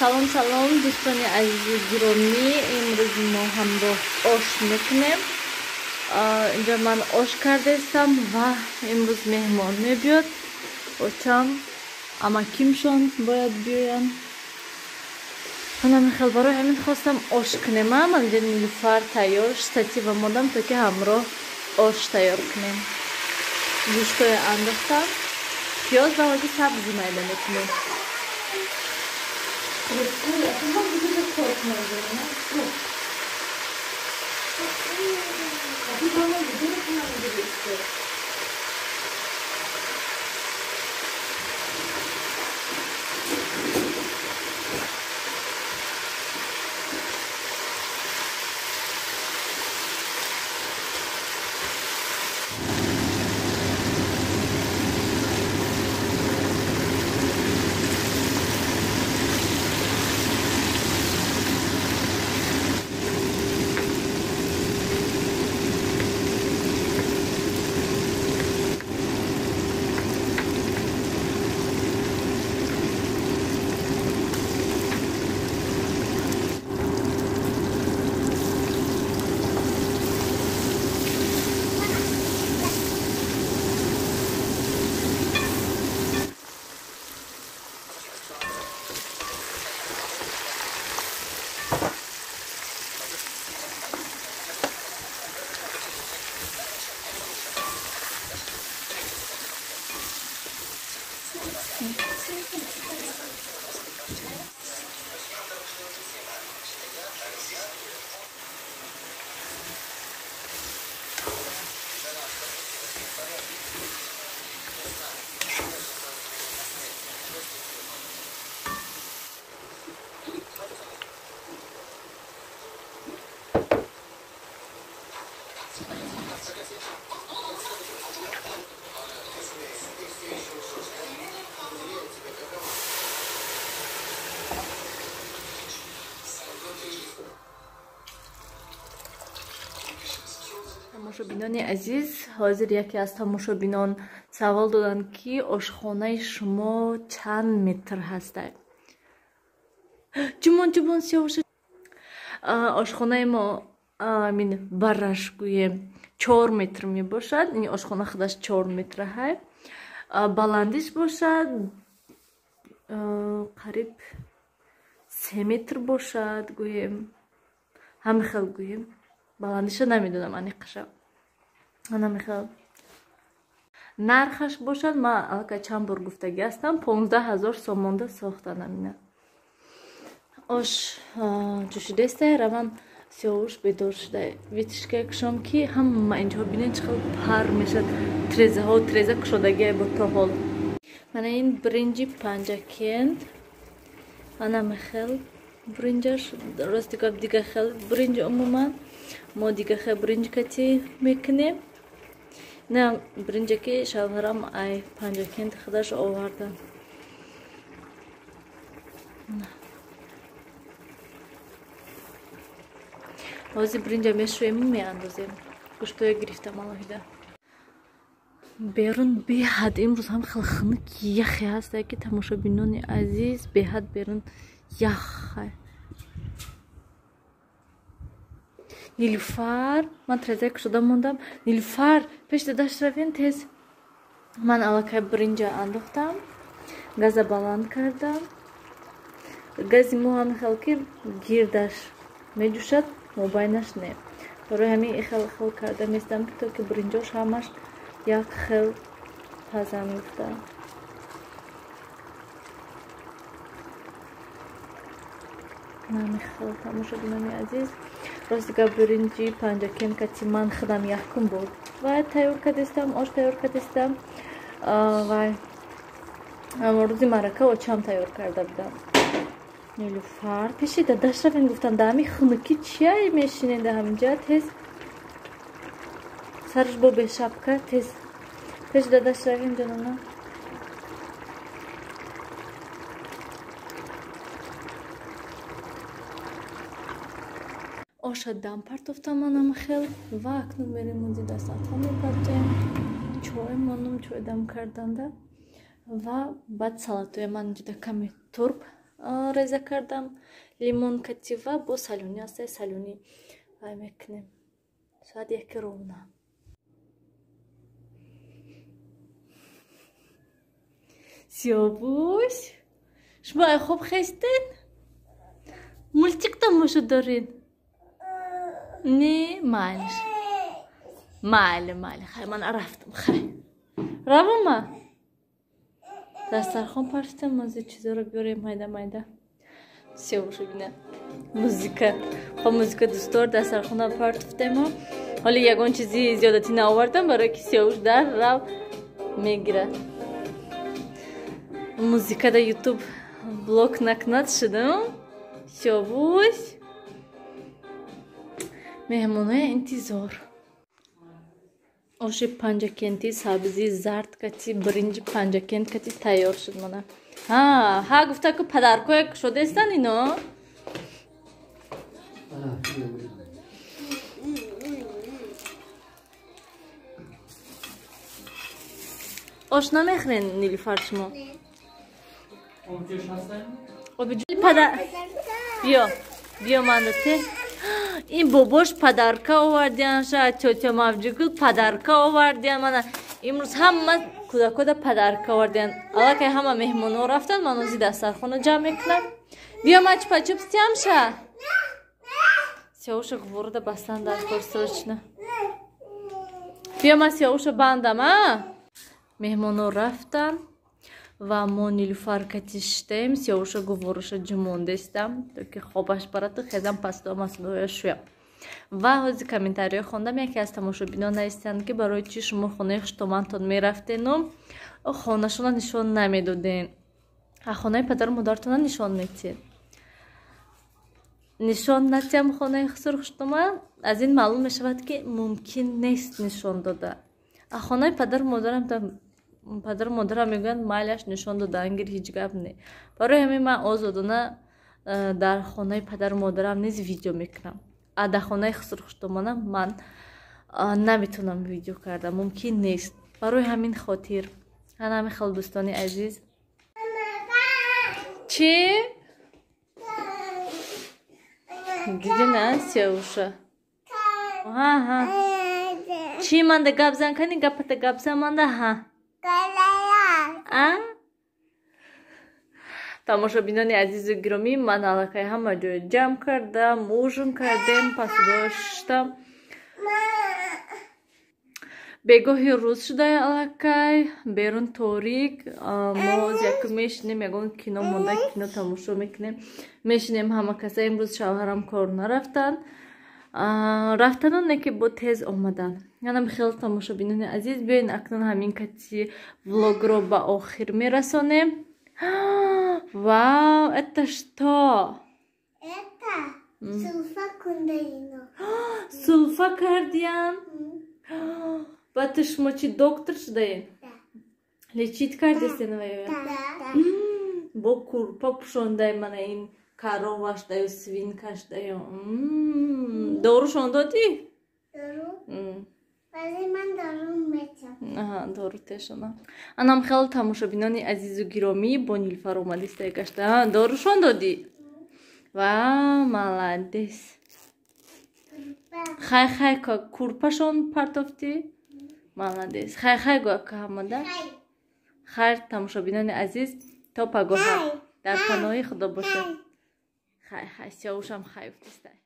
Салом салом дӯстони азизи гиромӣ, имрӯз мо ҳамроҳ ош мекунем. Инҷа ман ош кардаистам ва имрӯз меҳмон мебиёд. Очам амакимшон бояд биёян. Ҳанами хел барои ҳамин хостам ош кунем. Ман инҷа нилуфар тайёр штатива модам, то ки ҳамроҳ ош тайёр кунем. Гӯштое андохтам, пиёз ва ҳозир сабзи майда мекунем. Тамошобинони азиз, ҳозир яке аз тамошобинон савол доданд ки ошхонаи шумо чанд метр ҳастад? Ҷумон сиёша. Ошхонаи мо амин бараш гӯем 4 метр мебошад. Ин ошхона худаш 4 метр ҳай. Баландиш бошад қариб 3 метр бошад гӯем. Ҳамин хел гӯем. Баландиша намедонам аниқаша. Анамихел. Нархаш бошад, ман аллакай чанд бор гуфтагӣ ҳастам, 15,000 сомонда сохта намина. Ош ҷӯшидастай, раван сиёвуш бедор шудай. Витишка кушам ки ҳама инҷо бинен чӣ хел пар мешад. Треза кушодагия бо то ҳол. Мана ин бринҷи панҷакент. Анамихел бринҷаш рости гап дига хел бринҷ умуман. Мо дига хел бринҷ кати мекунем. Не бринҷаки шавҳарам ай панҷакент худаш оварда. Ҳозир бринҷа мешӯем, меандозем. Гӯштое гирифтам алоҳида. Берун беҳад имрӯз ҳам хел хунук яхе ҳаст, ки тамошобинони азиз, беҳад берун ях. Нилуфар, ман трезак шуда мондам. Нилуфар, пеш дадаш равен тез. Ман аллакай бринҷа андохтам. Газа баланд кардам. Гази мо ҳам хел ки гирдаш меҷӯшад, мобайнаш не. Барои ҳамин хел карда местам, то ки бринҷош ҳамаш як хел таза мефта. Намихел тамошобинони азиз. Ростига бринҷи панҷакент кати ман худам якум бор вай тайёр кардастам, ош тайёр кардастам. Вай рӯзи маърака очам тайёр карда будам. Нилуфар, пеши дадаш равен гуфтам, да ҳамин хунукӣ чия мешинен да ҳаминҷа тез. Сараш бо бешапка тез. Пеш дадаш равен ҷанона. Оша дам партофтам манам хел ва акнун мерем музи дастатҳо мепартем. Чой монум, чой дам карданда ва баъд салатоя ман ҷуда каме турб реза кардам. Лимон катива бо салюни аст. Салюни вай мекунем. Соат 1 ровна. Сиёбуш, шумо хуб хестен? Мультик тамошо дорин? Не, майлиш. Майли, хай ман рафтам, хай. Равама? Дастархон партидам, мази чизоро биёрем майда. Сиёбуш бина. Музика. Хо музика дӯстдор дастархона партидам. Ҳоли ягон чизи зиёдатӣ наовардам, барои ки Сиёвуш дар рав мегирад. Музикада ютуб блок накунад шудам. Сиёвуш. Меҳмонои интизор. Оши панҷакенти сабзи зард кати бринҷи панҷакент кати тайёр шуд мана. Ҳа гуфта ки падаркояк шудестан ино? Ош намехӯрен Нилуфар шумо? Биё мандате. Ин бобош падарка овардиан, шояд тётя Мавҷигул падарка овардиан. Мана имрӯз ҳама кӯдакода падарка овардиан. Аллакай ҳама меҳмонҳо рафтан, ман ози дастархонро ҷамъ мекунам. Биё мачпа-чупс тямша. Сиёвуша говоруда бастан дар корсрочна. Биё ман Сиёвуша бандам, а? Меҳмонҳо рафтан ва мо Нилуфар катиштем. Сиёвуша говоруша ҷумондестам, то ки хобаш барату хезам пастуам асудоя шуям. Ва ҳозир комментариҳо хондам. Яке аз тамошобинон наистанд ки барои чӣ шумо хонаи хуштомандтон мерафтену хонашона нишон намедоден. Хонаи падару модаратона нишон метиҳед. Нишон натиҳам хонаи хусур хуштоманд. Аз ин маълум мешавад ки мумкин нест нишон дода. Хонаи падару модарам мегӯянд майлаш нишон додан гир ҳеҷ гап не. Барои ҳамин ман озодона дар хонаи падару модарам низ видео мекунам. Дар хонаи хусур хуштомандам ман наметавонам видео кардан, мумкин нест. Барои ҳамин хотир ҳанами хел дӯстони азиз. Чӣ? Диди на Сиёвуша? Ҳа. Чӣ манда гап зан кани гапата гап зан манда ҳа. тамошобинони азизу гиромӣ, ман аллакай ҳама ҷоя ҷамъ кардам, ужин кардем, пасудоштам. бегоҳи рӯз шудай аллакай, берун торик. Мо якум мешинем, ягон кино монда, кино тамошо мекунем. Мешинем ҳама каса. Имрӯз шавҳарам кор нарафтанд. рафтаноне ки бо тез омадан. Янам хел тамошобинони азиз, биёин акнун ҳамин кати влогро ба охир мерасонем. Вау, это что? Это сулфа кундаино. Сулфа кардиян? Ва ту шумо чӣ доктор шудаен? Лечит кардесен ваё? Бо курпа пӯшондаи мана ин короваш даю, свинкаш даю. Дорушон додӣ? Дору? Вале ман дору метам. Дору тешона. Анам хел тамошобинони азизу гиромӣ, бо Нилуфар омадистай гашта. Дорушон додӣ? Ва маладес. Хай курпашон партофтӣ? Маладес. Хай гӯяка ҳамада. Хайр тамошобинони азиз, то пагоҳа дар паноҳи худо бошед. Хай Сиёвушам хай уфтистай.